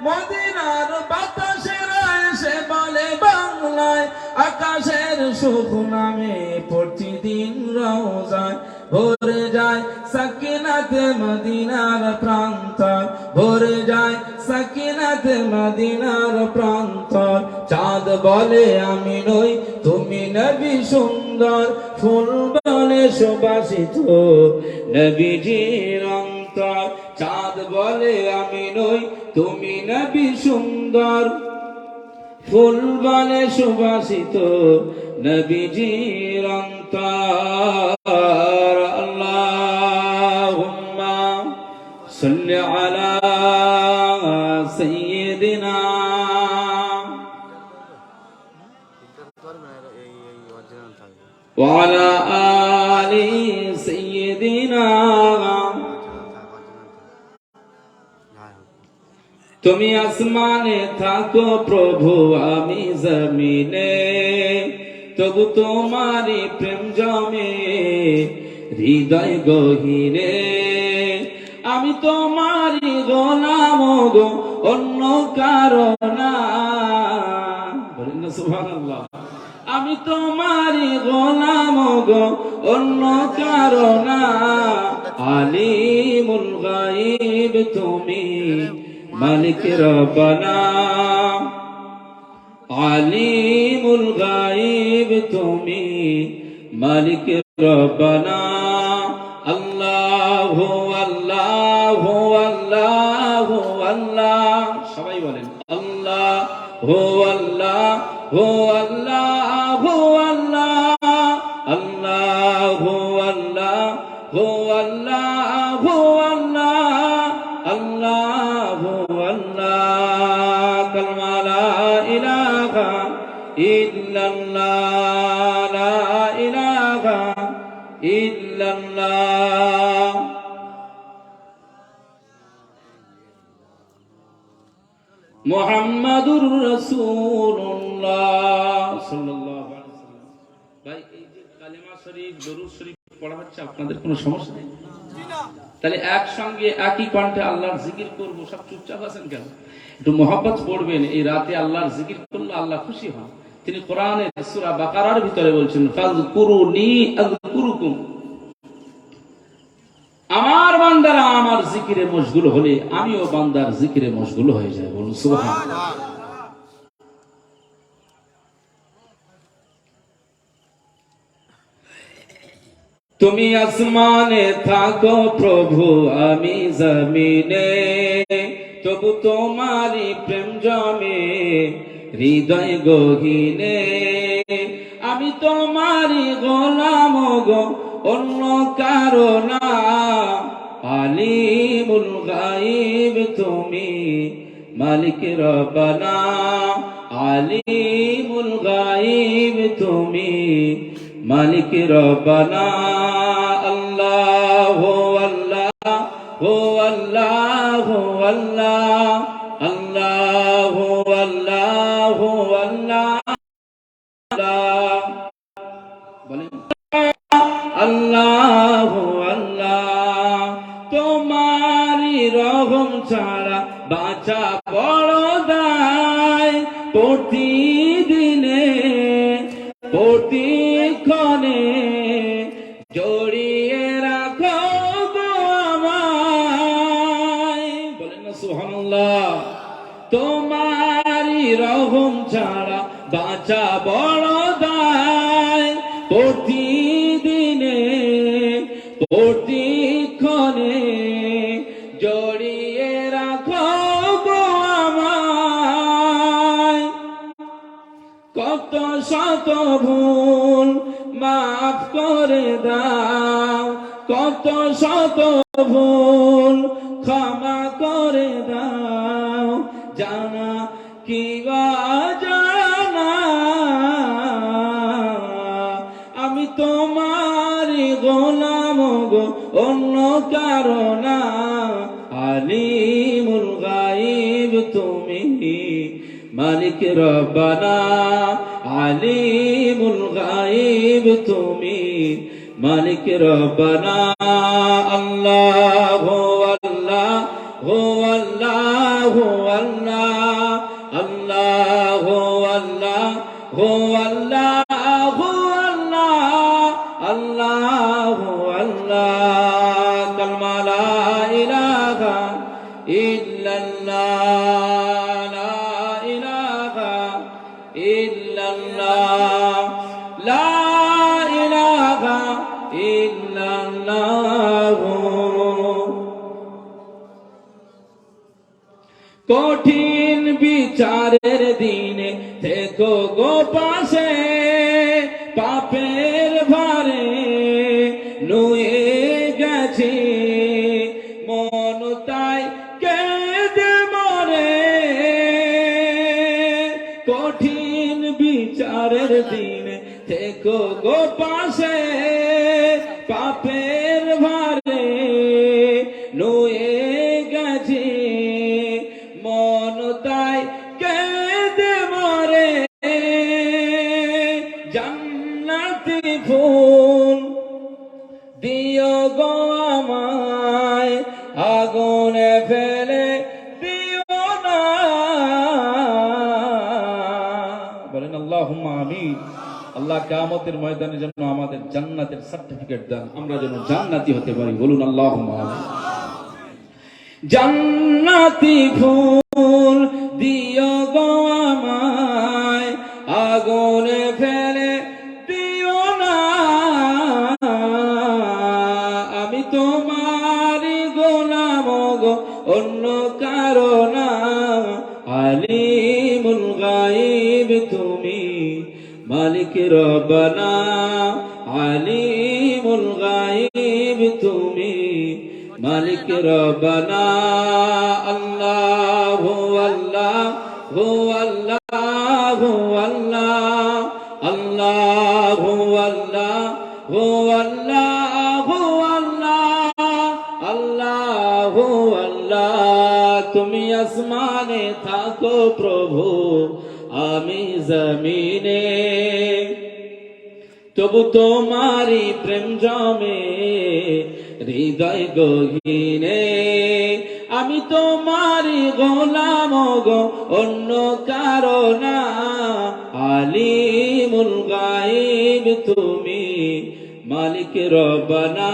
মদিনার বাতাসেরা এসে বলে বাংলায়, আকাশের সুখ নামে প্রতিদিন রওজায় ভরে যায় সাকিনাতে মদিনার প্রান্তর, ভরে যায় সাকিনাতে মদিনার প্রান্তর। চাঁদ বলে আমি নই তুমি নবী সুন্দর, ফুল বলে সুবাসিত নবীজির অন্তর। চাঁদ বলে আমি নই তুমি নবী সুন্দর, ফুল বলে সুবাসিত নবীজির অন্তর। আল্লাহুম্মা সাল্লি আলা সাইয়্যিদিনা ওয়া আলা আলি সাইয়্যিদিনা। তুমি আসমানে থাকো প্রভু আমি জমিনে, তবু তোমারি প্রেম জমে হৃদয় গহীনে। আমি তোমারি গোলাম গো অন্য কারো না, বলেন না সুবহানাল্লাহ। আমি তোমারি গোলাম গো অন্য কারো না। আলিমুল গায়ব তুমি মালিক রব্বানা, আলিমুল গায়ব তুমি মালিক রব্বানা। আল্লাহু আল্লাহু আল্লাহু আল্লাহ, সবাই বলেন আল্লাহু আল্লাহু আল্লাহু আল্লাহ, আল্লাহু আল্লাহু আল্লাহু আল্লাহ, আল্লাহু আল্লাহ। কালমা লা ইলাহা ইল্লাল্লাহ, লা ইলাহা ইল্লাল্লাহ। মুহাম্মাদুর রাসূলুল্লাহ সাল্লাল্লাহু আলাইহি ওয়াসাল্লাম। ভাই এই যে কালেমা শরীফ দরুদ শরীফ পড়া হচ্ছে, আপনাদের কোনো সমস্যা নেই? তাহলে একসঙ্গে একই কণ্ঠে আল্লাহর জিকির করবো, সব চুপচাপ আছেন কেন? একটু মহব্বত পড়বেন। এই রাতে আল্লাহর জিকির করলে আল্লাহ খুশি হন। তিনি কোরআনের সূরা বাকারার ভিতরে বলছেন ফাযকুরুনি আযকুরুকুম, আমার বান্দারা আমার জিকিরে মশগুল হলে আমিও বান্দার জিকিরে মশগুল হয়ে যাই। বলুন সুবহানাল্লাহ। তুমি আসমানে থাকো প্রভু আমি জমিনে, তবু তোমারি প্রেম জমে হৃদয় গহীনে। আমি তোমারি গোলাম গো অন্য কারো না। আলিমুল গায়ব তুমি মালিক রব্বানা, আলিমুল গায়ব তুমি মালিক রব্বানা। আল্লাহু আল্লাহু আল্লাহু আল্লাহ, আল্লাহু আল্লাহু আল্লাহ, বলেন আল্লাহু আল্লাহ। তোমারি রহম ছাড়া বাঁচা বড় দায়, প্রতিদিনে প্রতিক্ষণে জড়িয়ে রাখো গো আমায়। বলেন না সুবহানাল্লাহ। তোমারি রহম ছাড়া বাঁচা বড় দায়, প্রতিদিনে প্রতিক্ষণে জড়িয়ে রাখো গো আমায়। কত শত ভুল মাফ করে দাও, কত শত ভুল ক্ষমা করে দাও, জানা কিবা জানা আমি তোমারি গোলাম গো অন্য কারো না। আলিমুল গায়ব তুমি মালিক রব্বানা, আলিমুল গায়ব তুমি মালিক রব্বানা। আল্লাহু আল্লাহু আল্লাহু আল্লাহ, ইলাহা ইল্লাল্লাহ লা ইলাহা ইল্লাল্লাহ লা ইলাহা ইল্লাল্লাহ। কঠিন বিচারের দিনে থেকো গো পাশে, পাপের ভারে নুয়ে গেছে মন তাই কেঁদে মরে। কঠিন বিচারের দিনে থেকো গো পাশে, পাপের ভারে নুয়ে গেছে মন তাই কেঁদে মরে। জান্নাতি ফুল দিও গো আমায়, আগুনে ফেলে দিও না। বলেন আল্লাহুম্মা আমিন। আল্লাহ কিয়ামতের ময়দানে যেন আমাদের জান্নাতের সার্টিফিকেট দেন, আমরা যেন জান্নাতি হতে পারি। বলুন আল্লাহুম্মা আমিন। জান্নাতি ফুল দিও গো আমায়, আগুনে ফেলে দিও না। আমি তোমারই গোলাম গো, অন্য কারো না। আলিমুল গায়ব তুমি, মালিক রব্বানা। আলিমুল গায়ব তুমি, মালিক রব্বানা। আল্লাহু আল্লাহু আল্লাহু আল্লাহ, আল্লাহু আল্লাহু আল্লাহু আল্লাহ, আল্লাহু আল্লাহ। তুমি আসমানে থাকো প্রভু, আমি জমিনে, তবু তোমারি প্রেম জমে হৃদয় গহীনে। আমি তোমারি গোলাম গো, অন্য কারো না। আলিমুল গায়ব তুমি, মালিক রব্বানা।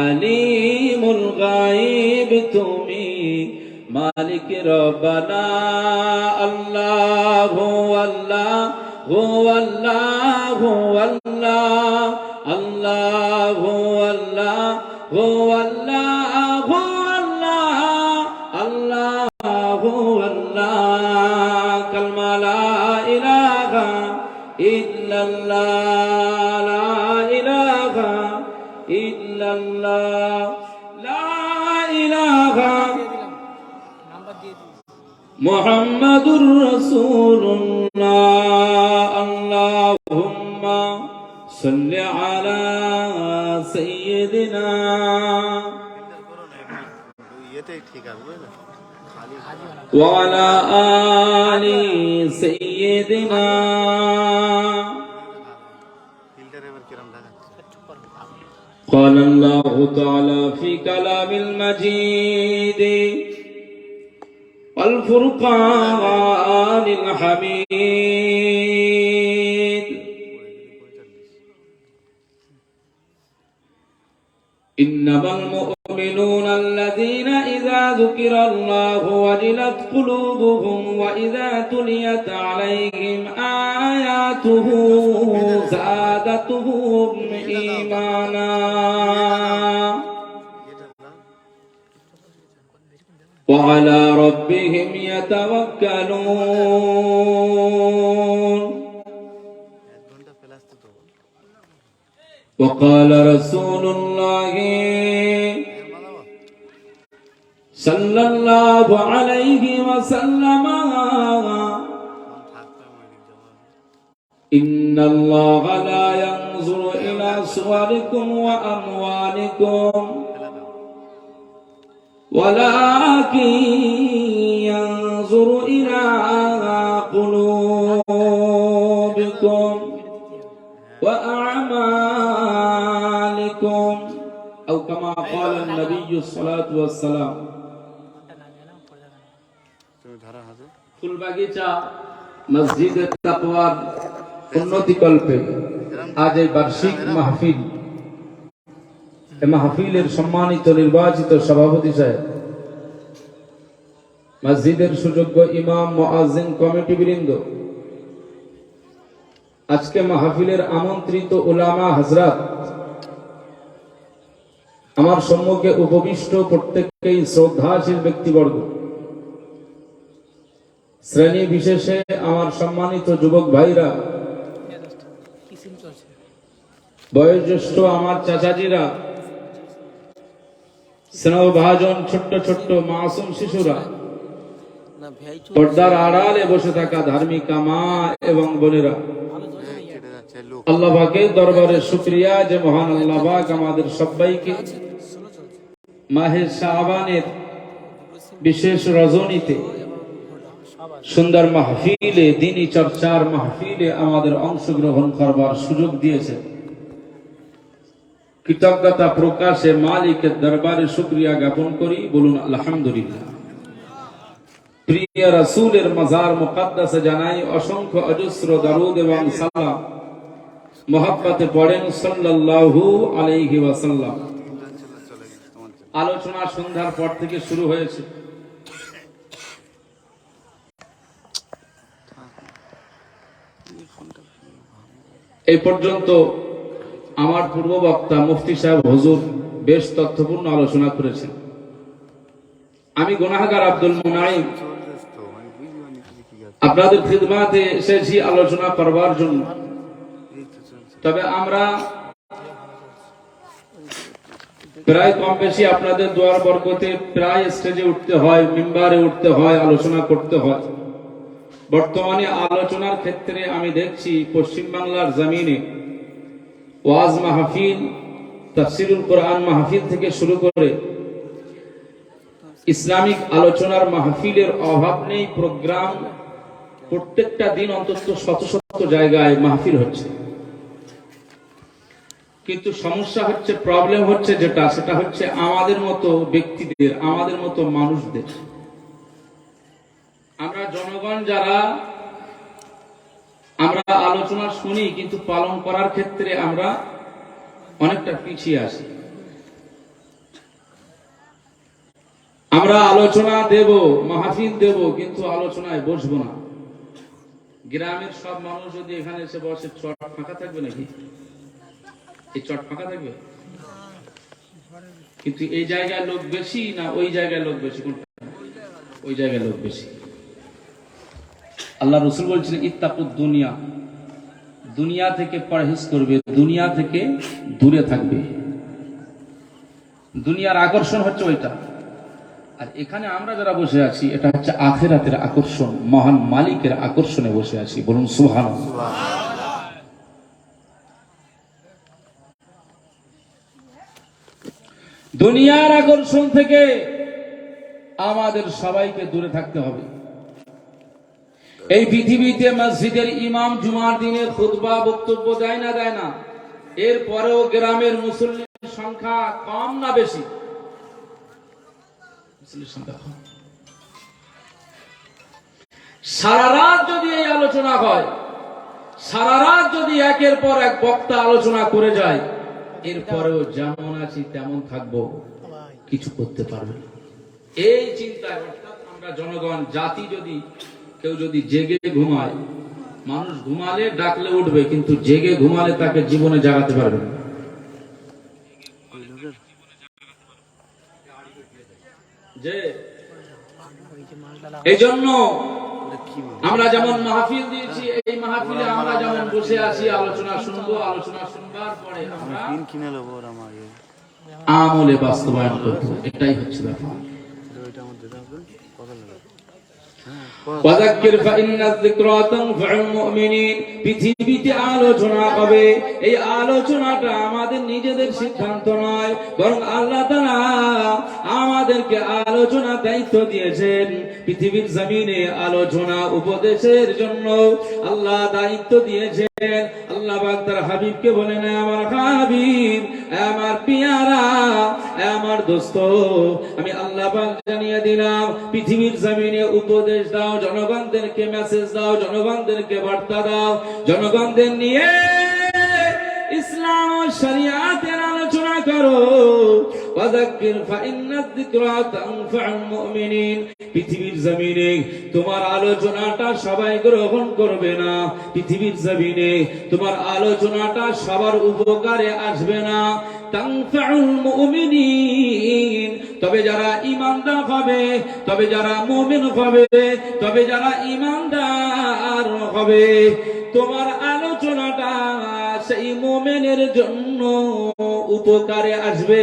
আলিমুল গায়ব তুমি, মালিক রব্বানা। আল্লাহু আল্লাহু আল্লাহু আল্লাহ, আল্লাহু আল্লাহু আল্লাহু আল্লাহ, আল্লাহু আল্লাহ। কালমা লা ইলাহা ইল্লাল্লাহ, লা ইলাহা ইল্লাল্লাহ, লা ইলাহা মুহাম্মাদুর রাসূলুল্লাহ। আল্লাহুম্মা সাল্লি আলা সাইয়্যিদিনা। ওয়া আলা আলি সাইয়্যিদিনা। قال الله تعالى في كلام المجيد والفرقان الحميد. إنما المؤمنون الذين إذا ذكر الله وجلت قلوبهم وإذا تليت عليهم آياته زادتهم إيمانا وعلى ربهم يتوكلون. وقال رسول الله صلى الله عليه وسلم إن الله لا ينظر إلى صوركم وأموالكم ولكن ينظر إلى قلوبكم وأعمالكم أو كما قال النبي صلى الله عليه وسلم. ফুলবাগিচা মসজিদে তাকওয়ার উন্নতি কল্পে আজ এই বার্ষিক মাহফিল, এই মাহফিলের সম্মানিত নির্বাচিত সভাপতি সাহেব মসজিদের সুযোগ্য ইমাম, মুয়াজ্জিন, কমিটি বৃন্দ, আজকে মাহফিলের আমন্ত্রিত উলামা হযরত, আমার সম্মুখে উপবিষ্ট প্রত্যেককেই শ্রদ্ধাশীল ব্যক্তিবর্গ, শ্রেণী বিশেষে আমার সম্মানিত যুবক ভাইরা, বয়োজ্যেষ্ঠ আমার চাচাজিরা, স্নেহভাজন ছোট্ট ছোট্ট মাসুম শিশুরা, পর্দার আড়ালে বসে থাকা ধার্মিকা মা এবং বোনেরা, আল্লাহ পাকের দরবারে শুকরিয়া যে মহান আল্লাহ পাক আমাদের সবাইকে মাহে শাবানের বিশেষ রজনীতে সুন্দর মাহফিলে, দ্বীনি চর্চার মাহফিলে আমাদের অংশগ্রহণ করবার সুযোগ দিয়েছে। কৃতজ্ঞতা প্রকাশে মালিকের দরবারে শুকরিয়া জ্ঞাপন করি, বলুন আলহামদুলিল্লাহ। প্রিয় রাসূলের মাজার মুকদ্দাসে জানাই অসংখ্য অজস্র দরুদ এবং সালাম, মুহাব্বতে পড়েন সাল্লাল্লাহু আলাইহি ওয়াসাল্লাম। আলোচনা সন্ধ্যার পর থেকে শুরু হয়েছে। এই পর্যন্ত আমার পূর্ব বক্তা মুফতি সাহেব হুজুর বেশ তথ্যপূর্ণ আলোচনা করেছেন। আমি গুনাহগার আব্দুল মুনাইম আপনাদের খিদমাতে এসেছি আলোচনা করবার জন্য। তবে আমরা প্রায় কম বেশি আপনাদের দোয়ার বরকতে প্রায় স্টেজে উঠতে হয়, মিম্বারে উঠতে হয়, আলোচনা করতে হয়। বর্তমানে আলোচনার ক্ষেত্রে আমি দেখছি পশ্চিম বাংলার জমিনে ওয়াজ মাহফিল, তাফসিরুল কোরআন মাহফিল থেকে শুরু করে ইসলামিক আলোচনার মাহফিলের অভাব নেই। প্রোগ্রাম প্রত্যেকটা দিন অন্তত শত শত জায়গায় মাহফিল হচ্ছে। কিন্তু সমস্যা হচ্ছে, প্রবলেম হচ্ছে যেটা, সেটা হচ্ছে আমাদের মতো ব্যক্তিদের, আমাদের মতো মানুষদের। আমরা জনগণ যারা আমরা আলোচনা শুনি, কিন্তু পালন করার ক্ষেত্রে আমরা অনেকটা পিছিয়ে আসি। আমরা আলোচনা দেব, মাহফিল দেব, কিন্তু আলোচনায় বসবো না। গ্রামের সব মানুষ যদি এখানে এসে বসে, চট ফাঁকা থাকবে নাকি? এই চট ফাঁকা থাকবে? কিন্তু এই জায়গায় লোক বেশি না ওই জায়গায় লোক বেশি? কোনটা? ওই জায়গায় লোক বেশি। আল্লাহ রাসূল বলছিলেন ইত্তাকুদ দুনিয়া, দুনিয়া থেকে পরহেজ করবে, দুনিয়া থেকে দূরে থাকবে। দুনিয়ার আকর্ষণ হচ্ছে ওইটা। আর এখানে আমরা যারা বসে আছি, এটা হচ্ছে আখিরাতের আকর্ষণ, মহান মালিকের আকর্ষণে বসে আছি। বলুন সুবহানাল্লাহ। দুনিয়ার আকর্ষণ থেকে আমাদের সবাইকে দূরে থাকতে হবে। এই পৃথিবীতে মসজিদের ইমাম জুমার দিনে খুতবা বক্তব্য দেয় না দেয় না, এরপরেও গ্রামের মুসল্লির সংখ্যা কম না বেশি? সারা রাত যদি এই আলোচনা হয়, সারা রাত যদি একের পর এক বক্তা আলোচনা করে যায়, এরপরেও যেমন আছি তেমন থাকবো, কিছু করতে পারবে না। এই চিন্তায় অর্থাৎ আমরা জনগণ জাতি, যদি কেউ যদি জেগে ঘুমায়, মানুষ ঘুমালে ডাকলে উঠবে, কিন্তু জেগে ঘুমালে তাকে জীবনে জাগাতে পারবে না। যে এই জন্য আমরা যেমন মাহফিল দিয়েছি, এই মাহফিলে আমরা যেমন বসে আছি, আলোচনা শুনবো, আলোচনা শুনবার পরে আমরা আমলে বাস্তবায়ন করবো। এটাই হচ্ছে ব্যাপার। ওয়াযাক্কির ফাইন্নায যিকরা তানফাউল মুমিনিন। পৃথিবীতে আলোচনা হবে, এই আলোচনাটা আমাদের নিজেদের সিদ্ধান্ত নয়, বরং আল্লাহ তাআলা আমাদেরকে আলোচনা দায়িত্ব দিয়েছেন। পৃথিবীর জমিনে আলোচনা উপদেশের জন্য আল্লাহ দায়িত্ব দিয়েছেন। আল্লাহ পাক তার হাবিবকে বলেন, আমার হাবিব, আমার পিয়ারা, আমার দোস্ত, আমি আল্লাহ পাক জানিয়ে দিলাম, পৃথিবীর জমিনে উপদেশ দাও, জনগণদেরকে মেসেজ দাও, জনগণদেরকে বার্তা দাও, জনগণদের নিয়ে ইসলাম ও শরিয়াতের আলোচনা করো। ওয়াযাক্কির ফাইন্নায যিকরা তানফাউল মুমিনিন। পৃথিবীর জমিনে তোমার আলোচনাটা সবাই গ্রহণ করবে না, পৃথিবীর জমিনে তোমার আলোচনাটা সবার উপকারে আসবে না। তানফাউল মুমিনিন, তবে যারা ঈমানদার হবে, তবে যারা মুমিন হবে, তবে যারা ঈমানদার হবে, তোমার আলোচনাটা সেই মুমিনের জন্য উপকারে আসবে।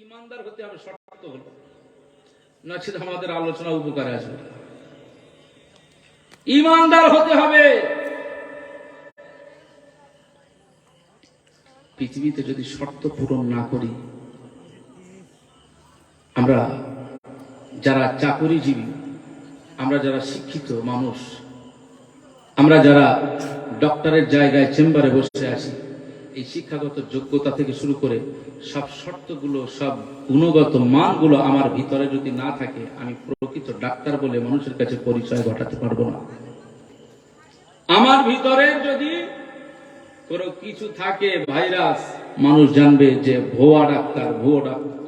ঈমানদার হতে হবে, শর্ত হলো নচেত আমাদের আলোচনা উপকারে আসবে। ঈমানদার হতে হবে। পৃথিবীতে যদি শর্ত পূরণ না করি, আমরা যারা চাকরিজীবী, আমরা যারা শিক্ষিত মানুষ, আমরা যারা ডক্টরের জায়গায় চেম্বারে বসে আছি, এই শিক্ষাগত যোগ্যতা থেকে শুরু করে সব শর্তগুলো, সব গুণগত মানগুলো আমার ভিতরে যদি না থাকে, আমি প্রকৃত ডাক্তার বলে মানুষের কাছে পরিচয় ঘটাতে পারবো না। আমার ভিতরে যদি কোনো কিছু থাকে, ভাইরাস, মানুষ জানবে যে ভুয়া ডাক্তার, ভুয়ো ডাক্তার।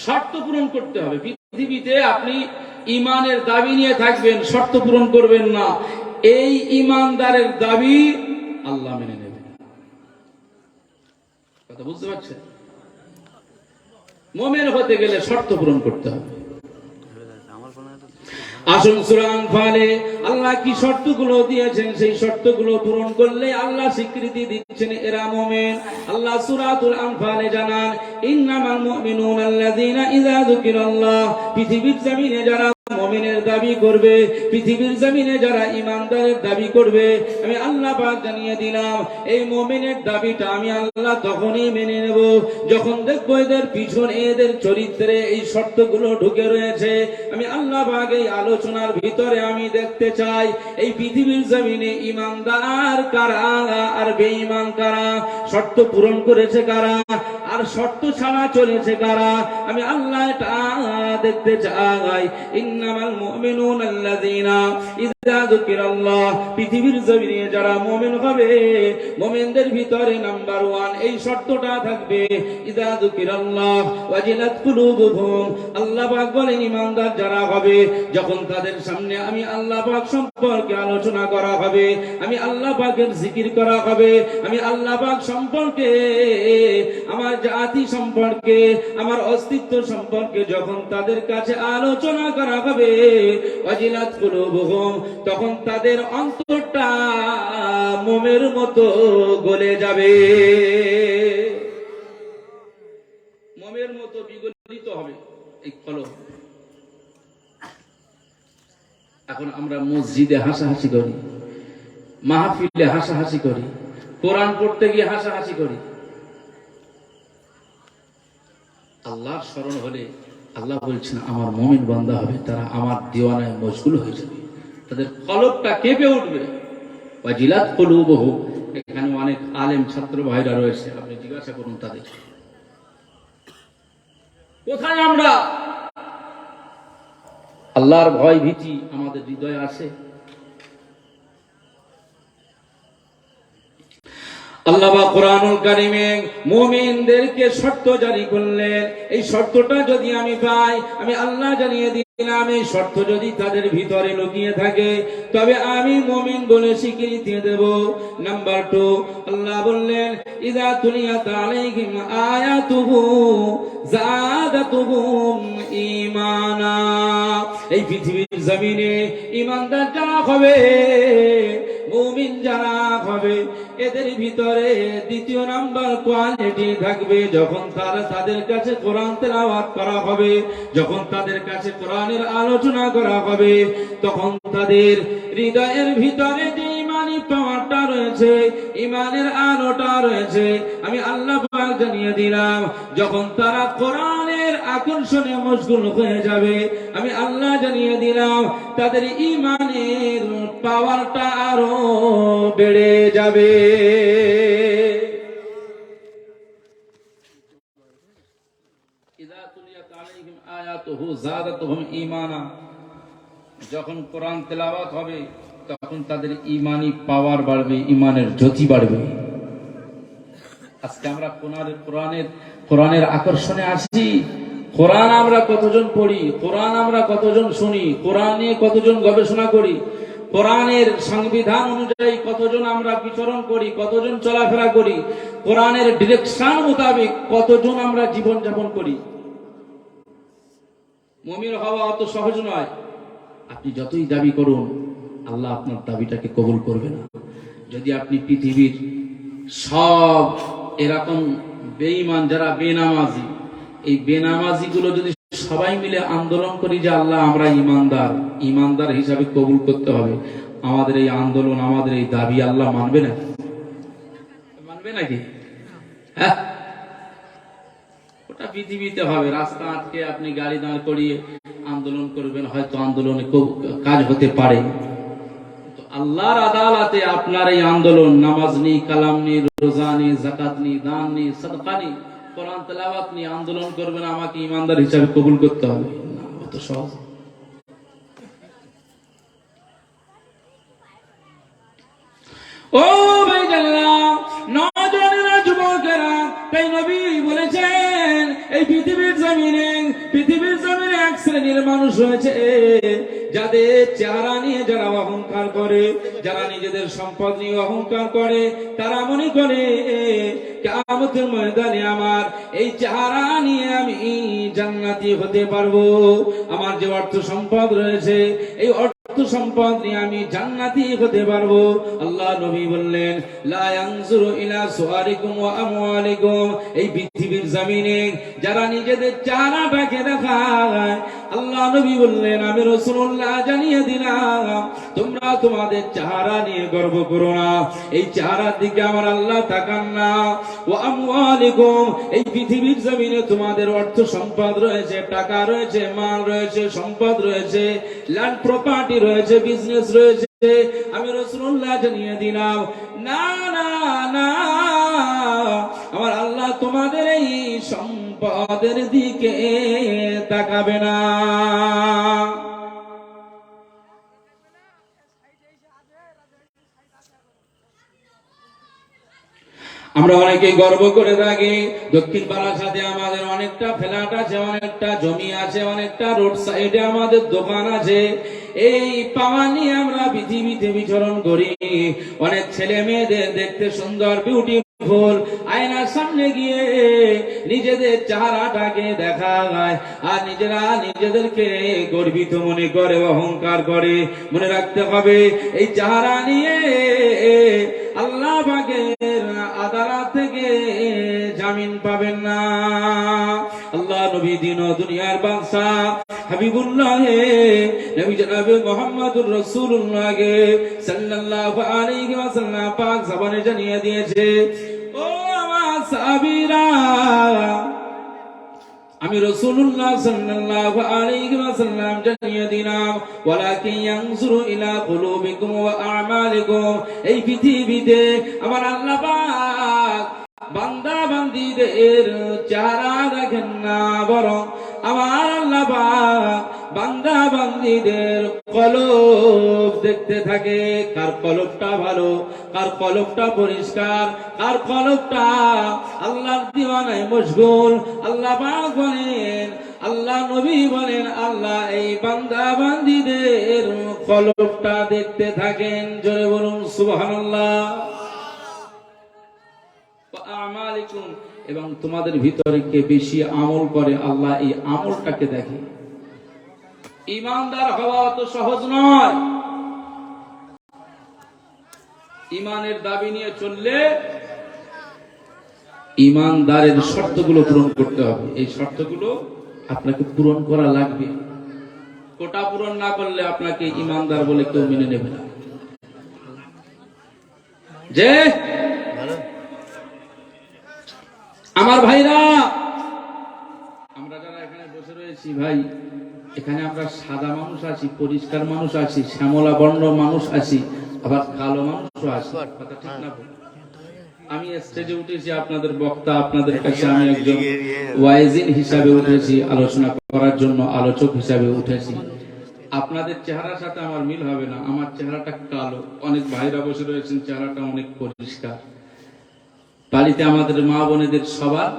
শর্ত পূরণ করতে হবে। পৃথিবীতে আপনি ঈমানের দাবি নিয়ে থাকবেন, শর্ত পূরণ করবেন না, এই ঈমানদারের দাবি আল্লাহ মেনে নেবেন। কথা বুঝতে পারছেন? মুমিন হতে গেলে শর্ত পূরণ করতে হবে। আসুন সূরা আনফালে আল্লাহ কি শর্তগুলো দিয়েছেন, সেই শর্তগুলো পূরণ করলে আল্লাহ স্বীকৃতি দিচ্ছেন এরা মুমিন। আল্লাহ সূরাতুল আনফালে জানান, ইন্নামাল মুমিনুনা আল্লাযীনা ইযা যুকিরাল্লাহ। পৃথিবীর জমিনে যারা মুমিনের দাবি করবে, পৃথিবীর জমিনে যারা ঈমানদারের দাবি করবে, আমি আল্লাহ পাক জানিয়ে দিলাম এই মুমিনের দাবিটা আমি আল্লাহ তখনই মেনে নেব যখন দেখবো এদের পিছনে, এদের চরিত্রে এই শর্তগুলো ঢুকে রয়েছে। আমি আল্লাহ পাক এই আলোচনার ভিতরে আমি দেখতে চাই এই পৃথিবীর জমিনে ঈমানদার কারা আর বেঈমান কারা, শর্ত পূরণ করেছে কারা আর শর্ত ছাড়া চলেছে কারা। আমি আল্লাহ এটা দেখতে চাই। ইন্নামাল মুমিনুনা আল্লাযীনা ইযা যুকিরাল্লাহ। পৃথিবীর জমিনে যারা মুমিন হবে, মুমিনদের ভিতরে নাম্বার 1 এই শর্তটা থাকবে, ইযা যুকিরাল্লাহ ওয়াজিলাত কুলুবুহুম। আল্লাহ পাক বলেন ঈমানদার যারা হবে, যখন তাদের সামনে আমি আল্লাহ পাক সম্পর্কে আলোচনা করা হবে, আমি আল্লাহ পাকের জিকির করা হবে, আমি আল্লাহ পাক সম্পর্কে, আমার জাতি সম্পর্কে, আমার অস্তিত্ব সম্পর্কে যখন তাদের কাছে আলোচনা করা হবে, ওয়াজিলাত কুলুবুহুম, তখন তাদের অন্তরটা মোমের মতো গলে যাবে, মোমের মতো বিগলিত হবে এই কলব। এখন আমরা মসজিদে হাসাহাসি করি, মাহফিলে হাসাহাসি করি, কোরআন পড়তে গিয়ে হাসাহাসি করি। আল্লাহর স্মরণ হলে আল্লাহ বলছেন আমার মুমিন বান্দা হবে, তারা আমার দিওয়ানায় মশগুল হয়ে যাবে, তাদের কলবটা কেঁপে উঠবে। ওয়াজিলাত কুলুবুহুম, এখানে অনেক আলেম ছাত্র ভাইরা রয়েছে, আপনি জিজ্ঞাসা করুন তাদের কোথায় আমরা আল্লাহর ভয় ভীতি আমাদের হৃদয়ে আছে? আল্লাহ পাক কোরআনুল কারীমে মুমিনদেরকে শর্ত জারি করলেন। এই শর্তটা যদি আমি পাই, আমি আল্লাহ জানিয়ে দিলাম এই শর্ত যদি তাদের ভিতরে লুকিয়ে থাকে, তবে আমি মুমিন বলে স্বীকৃতি দেব। নাম্বার 2, আল্লাহ বললেন ইযা তুলিয়াত আলাইহিম আয়াতুহু যাদাতুহুম ঈমানা। এই পৃথিবীর জমিনে ঈমানদার যারা হবে, মুমিন যারা হবে, এদের ভিতরে দ্বিতীয় নাম্বার কোয়ালিটি থাকবে, যখন তাদের কাছে কোরআন তেলাওয়াত করা হবে, যখন তাদের কাছে কোরআনের আলোচনা করা হবে, তখন তাদের হৃদয়ের ভিতরে যে ঈমানি পাওয়ারটা রয়েছে, ঈমানের আলোটা রয়েছে, আমি আল্লাহ পাক জানিয়ে দিলাম যখন তারা কোরআনের আকর্ষণে মশগুল হয়ে যাবে, আমি আল্লাহ জানিয়ে দিলাম তাদের ঈমানের পাওয়ারটা আরো বেড়ে যাবে। ইযা তুলিয়াত আলাইহিম আয়াতুহু যাদাতুহুম ঈমানা, যখন কোরআন তেলাওয়াত হবে, তখন তাদের ইমানি পাওয়ার বাড়বে, ইমানের জ্যোতি বাড়বে। আজকে আমরা কোরআনের আকর্ষণে আসি। কোরআন আমরা কতজন পড়ি, কোরআন আমরা কতজন শুনি, কোরআন নিয়ে কতজন গবেষণা করি, কোরআনের সংবিধান অনুযায়ী কতজন আমরা বিচরণ করি, কতজন চলাফেরা করি, কোরআনের ডিরেকশন মোতাবেক কতজন আমরা জীবন যাপন করি। মুমিন হওয়া অত সহজ নয়। আপনি যতই দাবি করুন, আল্লাহ আপনার দাবিটাকে কবুল করবে না। যদি আপনি পৃথিবীর সব এরকম বেঈমান যারা বেনামাজি, এই বেনামাজি গুলো যদি সবাই মিলে আন্দোলন করি যে আল্লাহ আমরা ইমানদার হিসাবে কবুল করতে হবে, আমাদের এই আন্দোলন, আমাদের এই দাবি আল্লাহ মানবে নাকি? হ্যাঁ, ওটা পৃথিবীতে হবে। রাস্তা আটকে আপনি গাড়ি দাঁড় করিয়ে আন্দোলন করবেন, হয়তো আন্দোলনে কাজ হতে পারে। আল্লাহর আদালতে আপনার এই আন্দোলন, নামাজ নেই, কালাম নেই, রোজা নেই, যাকাত নেই, দান নেই, সাদকা নেই, কোরআন তেলাওয়াত নিয়ে আন্দোলন করবেন আমাকে ইমানদার হিসাবে কবুল করতে হবে, না, অত সহজ। ও ভাইজানেরা, নওজওয়ানেরা, যুবকেরা, তাই নবী বলেছেন এই পৃথিবীর জমিনে এক শ্রেণীর মানুষ রয়েছে যাদের চেহারা নিয়ে যারা অহংকার করে, যারা নিজেদের সম্পদ নিয়ে অহংকার করে, তারা মনে করে কিয়ামতের ময়দানে আমার এই চেহারা নিয়ে আমি জান্নাতি হতে পারবো, আমার যে অর্থ সম্পদ রয়েছে এই অর্থ সম্পদ নিয়ে আমি জান্নাতি হতে পারবো। আল্লাহ নবী বললেন, লা ইয়ানজুরু ইলা সুআরিকুম ওয়া আমওয়ালিকুম, এই পৃথিবীর জমিনে যারা নিজেদের চেহারাটাকে দেখায়, আল্লাহ নবী বললেন, আমি রাসূলুল্লাহ জানিয়ে দিলাম, তোমরা তোমাদের চেহারা নিয়ে গর্ব করো না, এই চেহারার দিকে আমার আল্লাহ তাকান না। ওয়া আমওয়ালিকুম, এই পৃথিবীর জমিনে তোমাদের অর্থ সম্পদ রয়েছে, টাকা রয়েছে, মাল রয়েছে, সম্পদ রয়েছে, ল্যান্ড প্রপার্টি রয়েছে, বিজনেস রয়েছে, আমি রাসূলুল্লাহ জানিয়ে দিলাম, না না না, আমার আল্লাহ তোমাদের এই সম্পদের দিকে তাকাবে না। আমরা অনেকেই গর্ব করে থাকি, দক্ষিণ বারাসাতে আমাদের অনেকটা ফ্ল্যাট আছে, অনেকটা জমি আছে, অনেকটা রোড সাইডে আমাদের দোকান আছে। এই পাওয়া নিয়ে আমরা পৃথিবীতে বিচরণ করি। অনেক ছেলে মেয়েদের দেখতে সুন্দর, বিউটিফুল, আয়নার সামনে গিয়ে নিজেদের চেহারাটাকে দেখায় আর নিজেরা নিজেদেরকে গর্বিত মনে করে, অহংকার করে। মনে রাখতে হবে, এই চেহারা নিয়ে আল্লাহ পাকের আদালত থেকে জামিন পাবেন না। আল্লাহ নবী দিন ও দুনিয়ার বাদশা হাবিবুল্লাহ নবী জনাব মুহাম্মদুর রাসূলুল্লাহ সাল্লাল্লাহু আলাইহি ওয়াসাল্লাম পাক জবানে জানিয়ে দিয়েছে, ও আমার সাহাবীরা, আমি রাসূলুল্লাহ সাল্লাল্লাহু আলাইহি ওয়াসাল্লাম জানিয়ে দিলাম, ওয়ালাকিন ইয়ানজুরু ইলা কুলুবিকুম ওয়া আমালিকুম, এই পৃথিবীতে আমার আল্লাহ পাক বান্দা বান্দীদের চেহারা দেখেন না, বরং আমার আল্লাহ পাক বান্দা বান্দীদের কলব দেখতে থাকে। কার কলবটা ভালো, কার কলবটা পরিষ্কার, কার কলবটা আল্লাহর দিওয়ানায় মশগুল। আল্লাহ পাক বলেন, আল্লাহ নবী বলেন, আল্লাহ এই বান্দা বান্দীদের কলবটা দেখতে থাকেন। জোরে বলুন সুবহানাল্লাহ। আমালিকুম, এবং তোমাদের ভিতরে কে বেশি আমল করে, আল্লাহ এই আমলটাকে দেখে। ইমানদার হওয়া অত সহজ নয়। ইমানের দাবি নিয়ে চললে ইমানদারের শর্তগুলো পূরণ করতে হবে। এই শর্তগুলো আপনাকে পূরণ করা লাগবে। কোটা পূরণ না করলে আপনাকে ইমানদার বলে কেউ মেনে নেবে না। যে আমার ভাইরা, আমরা যারা এখানে বসে রয়েছি ভাই, এখানে আমরা সাদা মানুষ আছি, পরিষ্কার মানুষ আছি, শ্যামলা বর্ণ মানুষ আছি, আবার কালো মানুষও আছি। কথা ঠিক না? আমি স্টেজে উঠেছি আপনাদের বক্তা, আপনাদের কাছে আমি একজন ওয়াইজিন হিসাবে উঠেছি, আলোচনা করার জন্য আলোচক হিসাবে উঠেছি। আপনাদের চেহারার সাথে আমার মিল হবে না, আমার চেহারাটা কালো। অনেক ভাইরা বসে রয়েছেন, চেহারাটা অনেক পরিষ্কার। বাড়িতে আমাদের মা বোনেদের সবার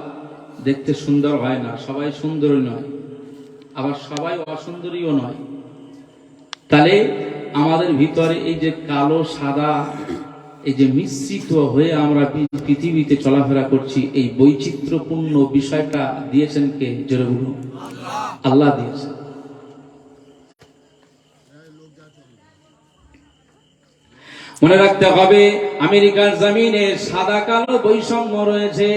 দেখতে সুন্দর হয় না, সবাই সুন্দরী নয়, আবার সবাই অসুন্দরীও নয়। তাহলে আমাদের ভিতরে এই যে কালো সাদা, এই যে মিশ্রিত হয়ে আমরা পৃথিবীতে চলাফেরা করছি, এই বৈচিত্র্যপূর্ণ বিষয়টা দিয়েছেন কে? জোরে বলুন। আল্লাহ দিয়েছেন। মনে রাখতে হবে, আমেরিকার জমিনে সাদা কালো বৈষম্য রয়েছে,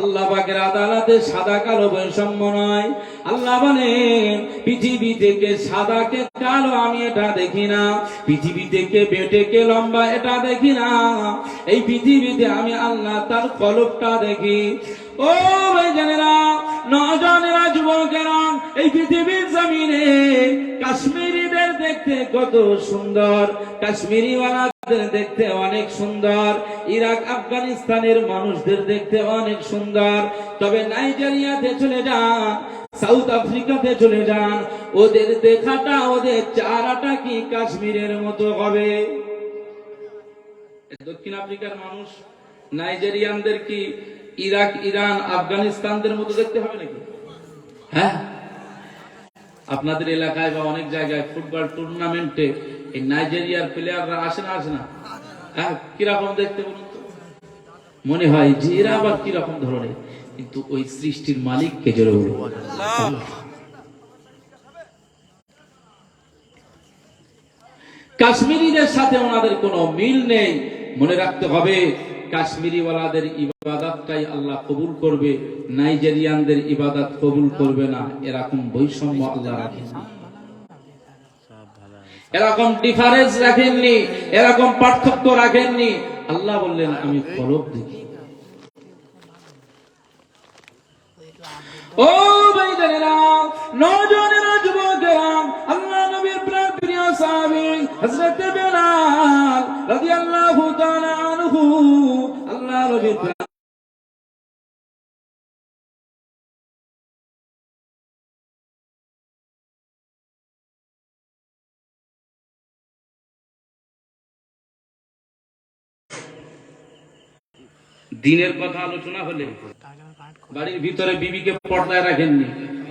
আল্লাহ পাকের আদালতে সাদা কালো বৈষম্য নয়। আল্লাহ বলেন, পৃথিবী থেকে সাদাকে কালো আমি এটা দেখি না, পৃথিবী থেকে বেটেকে লম্বা এটা দেখি না, এই পৃথিবীতে আমি আল্লাহ তার কলবটা দেখি। ও ভাইজানেরা, নওজওয়ানেরা, যুবকেরা, এই পৃথিবীর জমিনে কাশ্মীরিদের দেখতে কত সুন্দর, কাশ্মীরিওয়ালা দেখতে অনেক সুন্দর, ইরাক আফগানিস্তানের মানুষদের দেখতে অনেক সুন্দর। তবে নাইজেরিয়াতে চলে যান, সাউথ আফ্রিকাতে চলে যান, ওদের দেখাটা, ওদের চেহারাটা কি কাশ্মীরের মতো হবে? দক্ষিণ আফ্রিকার মানুষ নাইজেরিয়ানদের কি ইরাক, ইরান, আফগানিস্তানদের মতো দেখতে হবে নাকি? হ্যাঁ, আপনাদের এলাকায় বা অনেক জায়গায় ফুটবল টুর্নামেন্টে এই নাইজেরিয়ার প্লেয়াররা আসে না, আসে না? হ্যাঁ, কিরকম দেখতে বলুন তো? মনে হয় যে এরা আবার কিরকম ধরনের, কিন্তু ওই সৃষ্টির মালিককে জোরে বলুন আল্লাহ। কাশ্মীরিদের সাথে ওনাদের কোনো মিল নেই। মনে রাখতে হবে, কাশ্মীরিওয়ালাদের ইবাদতটাই আল্লাহ কবুল করবে, নাইজেরিয়ানদের ইবাদত কবুল করবে না। এরকম বৈষম্য আল্লাহ রাখেননি, এরকম ডিফারেন্স রাখেননি, এরকম পার্থক্য রাখেননি। আল্লাহ বললেন, আমি কলব দেখি। ও ভাইজানেরা, নওজওয়ানেরা, যুবকেরা, আল্লাহ নবীর প্রিয় সাহাবী হযরত বেলাল রাদিয়াল্লাহু তাআলা আনহু, আল্লাহ নবীর দিনের কথা আলোচনা হলে বাড়ির ভিতরে বিবিকে পর্দায় রাখেননি,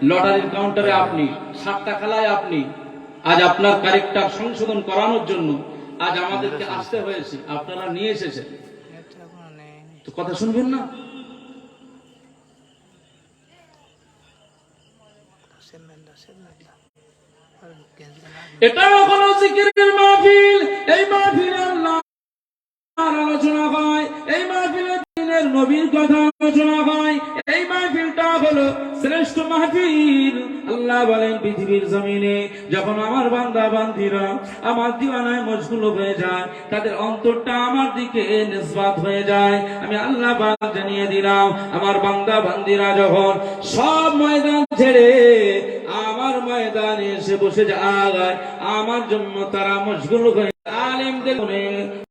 লটারির কাউন্টারে আপনি, সাতটা খেলায় আপনি। আজ আপনার ক্যারেক্টার সংশোধন করানোর জন্য আজ আমাদেরকে আসতে হয়েছে, আপনারা নিয়ে এসেছেন, তো কথা শুনবেন না? এটাও কোনো জিকিরের মাহফিল। এই মাহফিলে আল্লাহর আলোচনা হয়, এই মাহফিলে দিনের নবীর কথা আলোচনা হয়, এই মাহফিলটা হলো শ্রেষ্ঠ মাহফিল। আল্লাহ বলেন, পৃথিবীর জমিনে যখন আমার বান্দা বান্দিরা আমার দিওয়ানায় মশগুল হয়ে যায়, তাদের অন্তরটা আমার দিকে নিসবাত হয়ে যায়, আমি আল্লাহ পাক জানিয়ে দিলাম, আমার বান্দা বান্দিরা যখন সব ময়দান ছেড়ে আমার ময়দানে এসে বসে যায়, আমার জন্য তারা মশগুল হয়ে আলেমদের